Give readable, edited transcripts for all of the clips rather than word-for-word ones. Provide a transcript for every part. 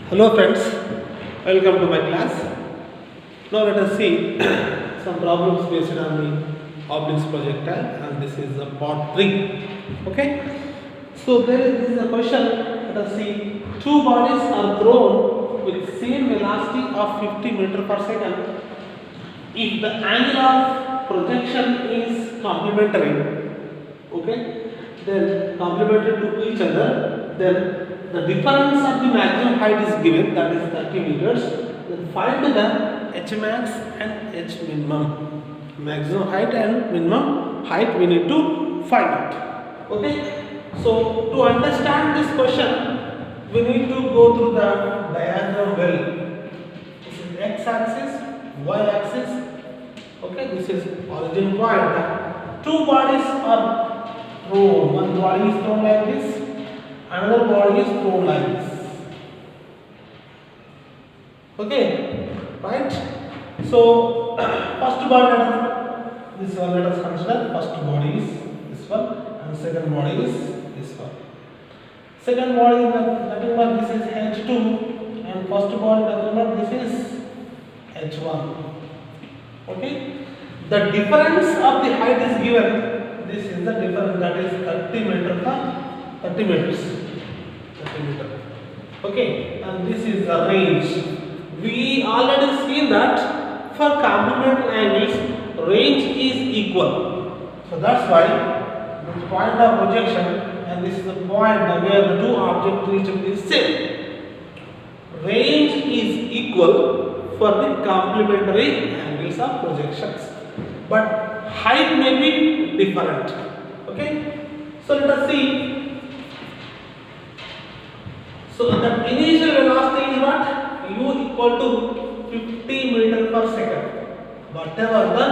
Hello friends, welcome to my class. Now let us see some problems based on the obliques projectile, and this is the part 3. Okay, so this is a question. Let us see, two bodies are thrown with same velocity of 50 meter per second. If the angle of projection is complementary, okay, then complementary to each other, then the difference of the maximum height is given, that is 30 meters. Then find the h max and h minimum. Maximum height and minimum height we need to find out. Okay. So to understand this question, we need to go through the diagram well. This is x axis, y axis. Okay, this is origin point. Two bodies are thrown. One body is thrown like this, another body is thrown like this. Okay, right? So first body, this one let us consider. First body is this one, and second body is this one. Second body is nothing but this is H2, and first body nothing but this is H1. Okay, the difference of the height is given. This is the difference, that is 30 meter per 30 meters. 30 meter. Okay, and this is the range. We already seen that for complementary angles, range is equal. So that's why this point of projection, and this is the point where the two objects reach is same. Range is equal for the complementary angles of projections, but height may be different. Okay, so let us see. So the initial velocity is what? U equal to 50 meter per second. Whatever the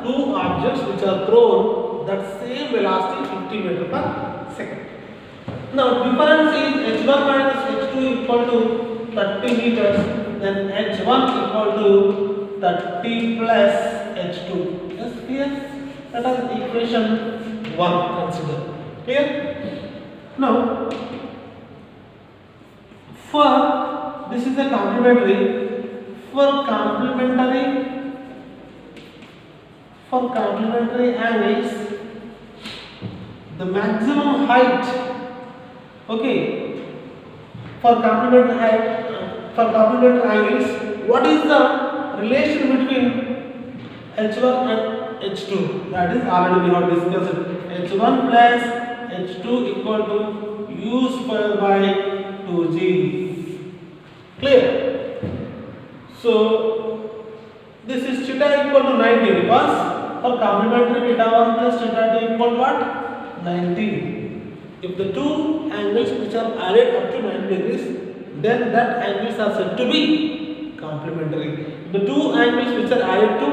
two objects which are thrown, that same velocity 50 meter per second. Now difference is h1 minus h2 equal to 30 meters, then h1 equal to 30 plus h2. Yes, clear? That is equation 1 consider. Clear? Now for this is a complementary. For complementary angles, the maximum height. Okay. For complementary angles, what is the relation between H1 and H2? That is already we have discussed. H1 plus H2 equal to U square by 2G. Clear? So this is theta equal to 90, because for complementary theta 1 plus theta 2 equal to what? 90. If the two angles which are added up to 90 degrees, then that angles are said to be complementary. The two angles which are added to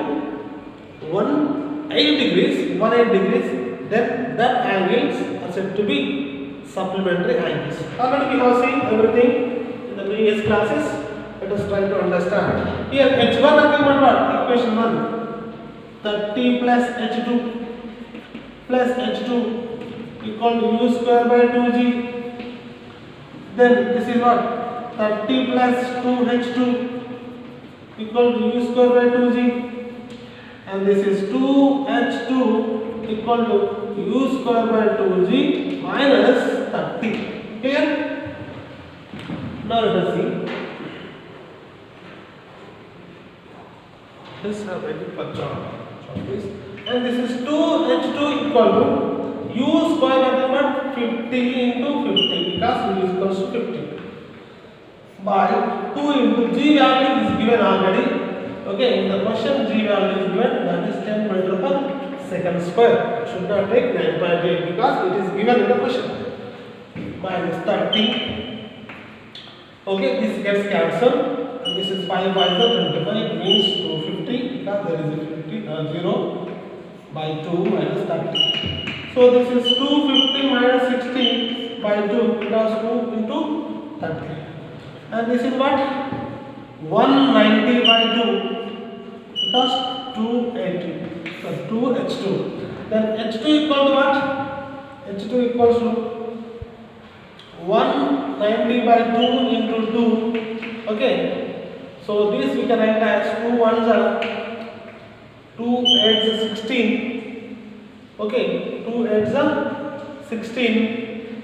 18 degrees, then that angles are said to be supplementary angles. Already we have seen everything in the previous classes. Let us try to understand. Here H1 nothing but what? Equation 1. 30 plus H2 equal to U square by 2G. Then this is what? 30 plus 2H2 equal to U square by 2G. And this is 2H2 equal to U square by 2G minus 30. Clear? Now let us see. This have ready for job. And this is 2H2 equal to U square nothing but 50 into 50, because U is equals to 50 by 2 into G value is given already. Okay, in the question G value is given, that is 10 meter per second square. Should not take 9.8 because it is given in the question. Minus 30. Okay, this gets cancelled. This is 5 by 25 means 250, because there is a 50 0 by 2 minus 30. So this is 250 minus 60 by 2, because 2 into 30. And this is what? 190 by 2, because 280. So 2H2. Then H2 equal to what? H2 equals to 190 90 by 2 into 2. Okay, so this we can write as 2 ones are 2 8s are 16. Okay, 2 8s are 16,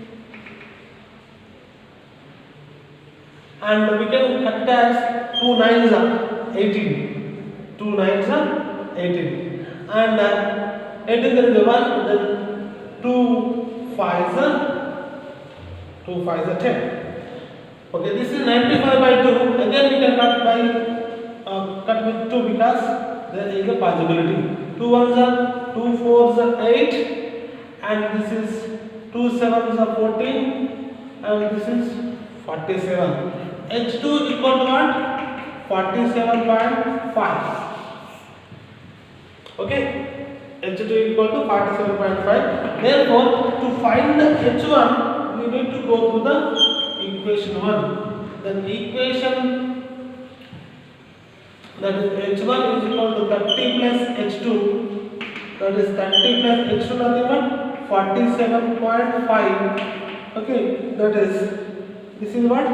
and we can cut it as 2 9s are 18. 2 9s are 18, and 18 there is a 1, then 2 5s are 10. Okay, this is 95 by 2. Again we can cut with 2 because there is a possibility. 2 1s are 2 4s are 8, and this is 2 7s are 14, and this is 47. H2 equal to what? 47.5. Okay, H2 equal to 47.5. Therefore, to find the H1, we need to go through the equation 1. Then equation, that is H1 is equal to 30 plus H2. That is 30 plus H2 nothing but 47.5. Okay, that is, this is what?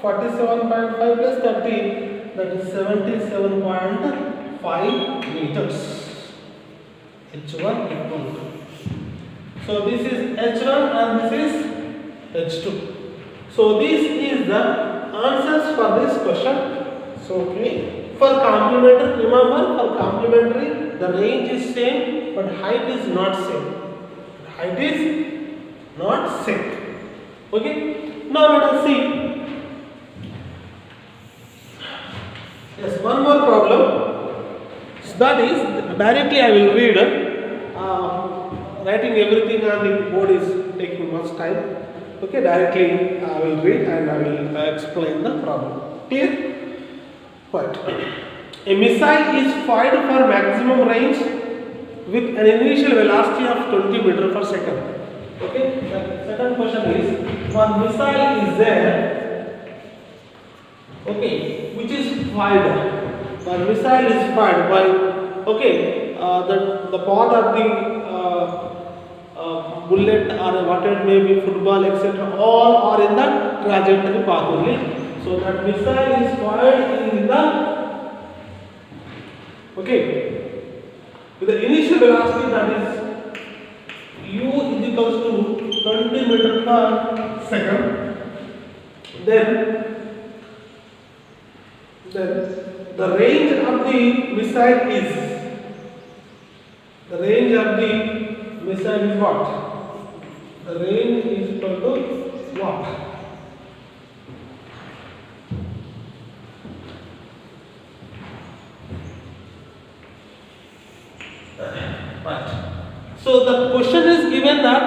47.5 plus 30, that is 77.5 meters. H1 equal to. So this is H1 and this is H2. So this is the answers for this question. So okay, for complementary, remember for complementary the range is same but height is not same. Height is not same. Okay. Now let us see. Yes, one more problem. So that is directly I will read. Writing everything on the board is taking much time. Okay, directly I will read and I will explain the problem. Clear? Right. A missile is fired for maximum range with an initial velocity of 20 meters per second. Okay. The second question is, one missile is there. Okay, which is fired. One missile is fired by. Okay, the path of the bullet or whatever it may be, football, etc., all are in the trajectory path only. So that missile is fired in the, okay, with the initial velocity, that is u is equals to 20 meters per second. Then the range of the missile is what? The range is equal to what? Right. So the question is given that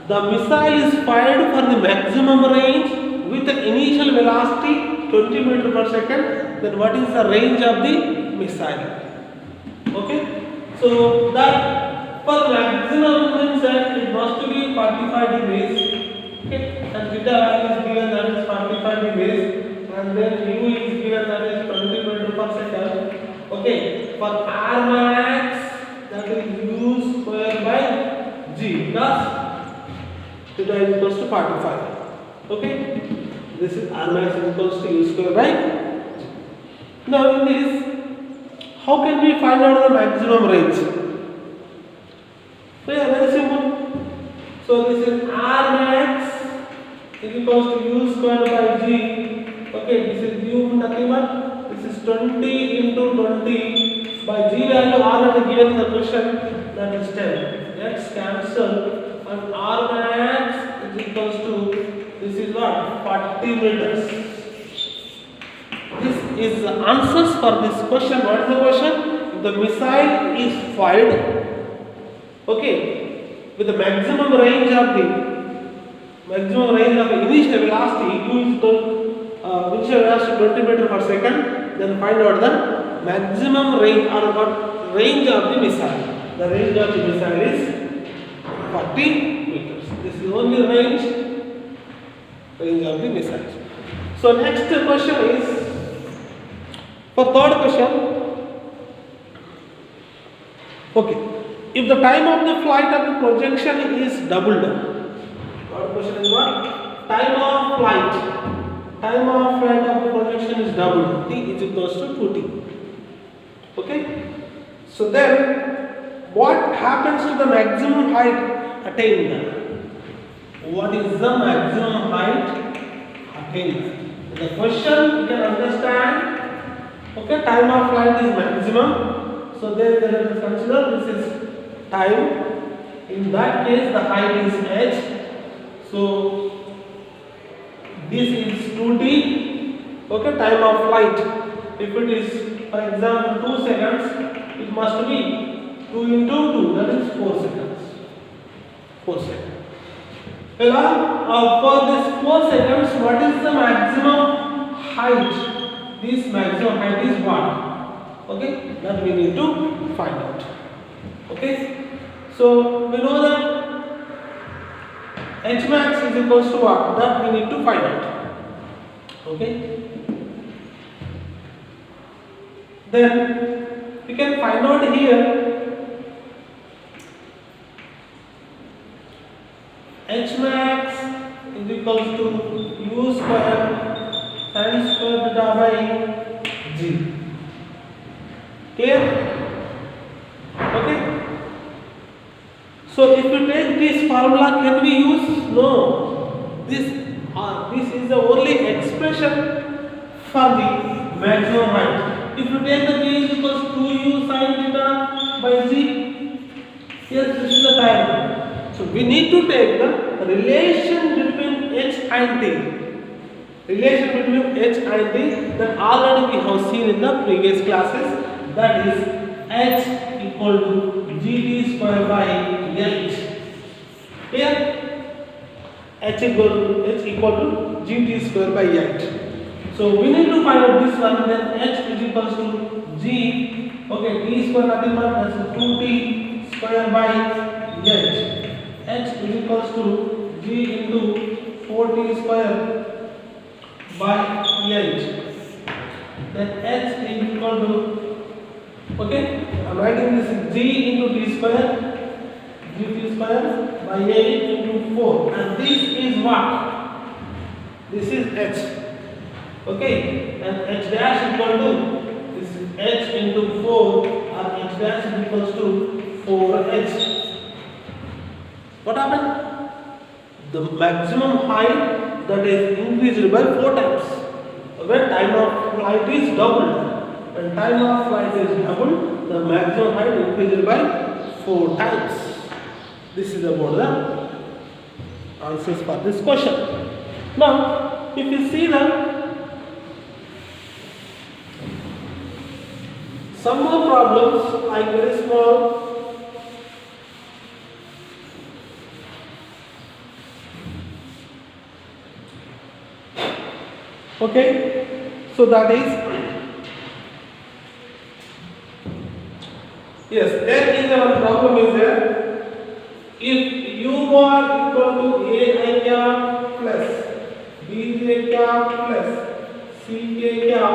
the missile is fired for the maximum range with an initial velocity 20 meters per second. Then what is the range of the missile? Okay. So that for maximum means that it must be 45 degrees. Okay. And theta value is given, that is 45 degrees. And then u is given, that is 20 meters per second. Okay. For R max, that is u square by g plus theta is equals to 45. Okay. This is R max is equals to u square by g. Now in this, how can we find out the maximum range? So yeah, very simple. So this is R max is equals to u square by g. Okay, this is u nothing but this is 20 into 20 by g value already given in the question, that is 10. Let's cancel, and R max is equals to, this is what, 40 meters. This is the answers for this question. What is the question? The missile is fired, okay, with the maximum range of the initial velocity u is equal initial velocity 20 meters per second. Then find out the maximum range or what range of the missile. The range of the missile is 40 meters. This is only range of the missile. So next question is, for third question, okay, if the time of the flight of the projection is doubled, third question is what? Time of time of flight of the projection is doubled. T is equals to 2t. Okay. So then, what happens to the maximum height attained? What is the maximum height attained? The question you can understand. Okay, time of flight is maximum. So then let us consider this is time. In that case, the height is h. So this is 2t. Okay, time of flight. If it is, for example, 2 seconds, it must be 2 into 2. That is 4 seconds. 4 seconds. For this 4 seconds, what is the maximum height? This maximum height is what? Okay, that we need to find out. Okay, so we know that h max is equals to what? That we need to find out. Okay, then we can find out here. H max is equals to u square sin square beta by g. Clear? Okay. So if you take this formula, can we use? No. This is the only expression for the maximum height. If you take the g is equals to 2u sin theta by g, yes, this is the time. So we need to take the relation between h and t. Relation between h and t that already we have seen in the previous classes. That is h equal to gt square by h. Here h equal to gt square by h. So we need to find out this one. Then h is equals to g. Okay, t square nothing but that's 2t square by h. H is equals to g into 4t square by h. Then h is equal to, okay, I am writing this g into t square, gt square by h into 4, and this is what? This is h. Okay, and h dash equal to, this is h into 4, or h dash is equals to 4h. What happened? The maximum height that is increased by 4 times. When time of flight is doubled. When time of flight is doubled, the maximum height increased by 4 times. This is about the answers for this question. Now, if you see the some more problems like very small. Okay, so that is, yes, there is one problem is there. If u are equal to a I cap plus b j cap plus c k cap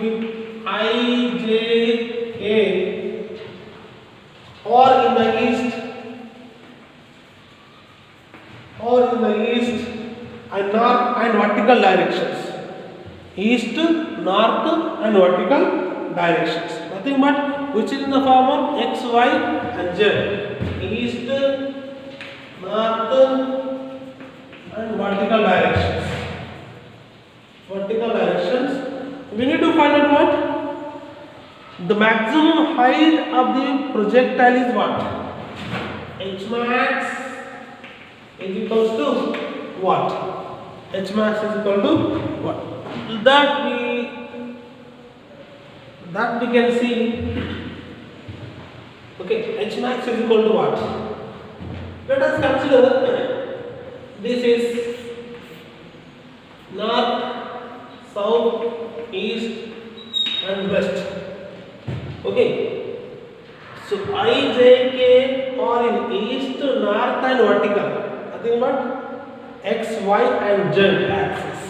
with I j k or in the east and north and vertical directions. East, north and vertical directions. Nothing but which is in the form of x, y and z. East, north and vertical directions. Vertical directions. We need to find out what? The maximum height of the projectile is what? H max is equals to what? H max is equal to what? That we can see. Okay, H max is equal to what? Let us consider this is north, south, east and west. Okay, so I, J, K are in east, north and vertical. Nothing but x, y and z axis.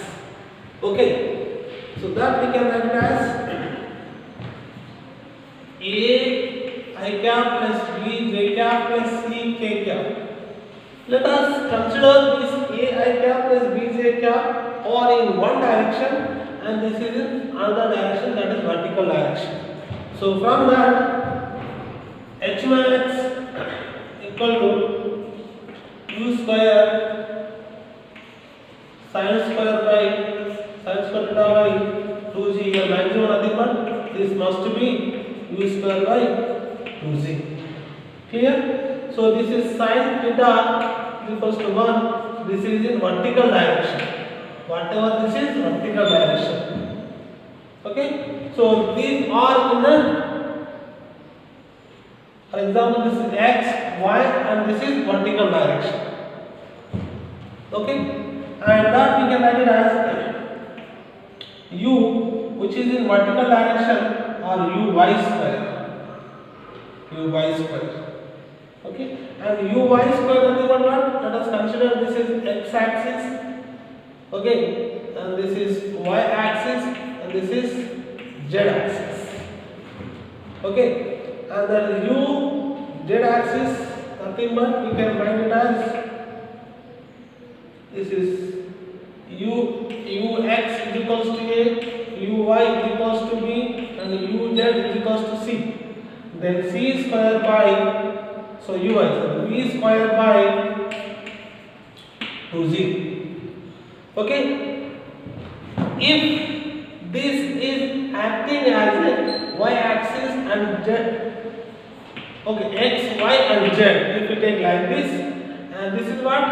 Okay, so that we can write as A I cap plus B J cap plus C K cap. Let us consider this A I cap plus B J क्या, or in one direction and this is in another direction, that is vertical direction. So from that h max equal to u square sin square theta by 2g. Here maximum nothing but this must be u square by 2g. Clear? So this is sin theta equals to 1. This is in vertical direction. Whatever this is vertical direction. Okay? So these are in a, for example, this is x, y, and this is vertical direction. Okay? And that we can write it as u, which is in vertical direction, or uy square. Uy square. Okay? And uy square nothing but what? Let us consider this is x axis. Okay? And this is y axis, and this is z axis. Okay? And then u z axis nothing but we can write it as this is ux is equals to a, uy is equals to b, and uz is equals to c. Then c square by, so ui, so v square by 2z. Okay? If this is acting as a y axis and z, okay, x, y and z, if we take like this, and this is what?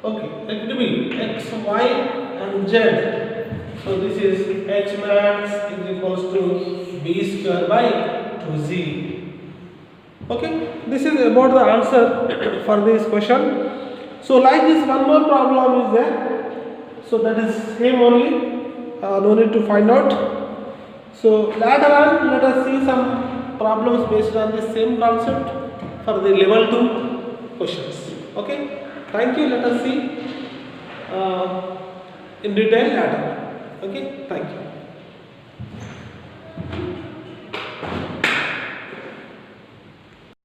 Okay, let it be x, y and z. So this is h max is equals to b square by 2z. Okay, this is about the answer for this question. So like this, one more problem is there. So that is same only, no need to find out. So later on, let us see some problems based on the same concept for the level 2 questions. Okay, thank you. Let us see in detail later. Okay, thank you.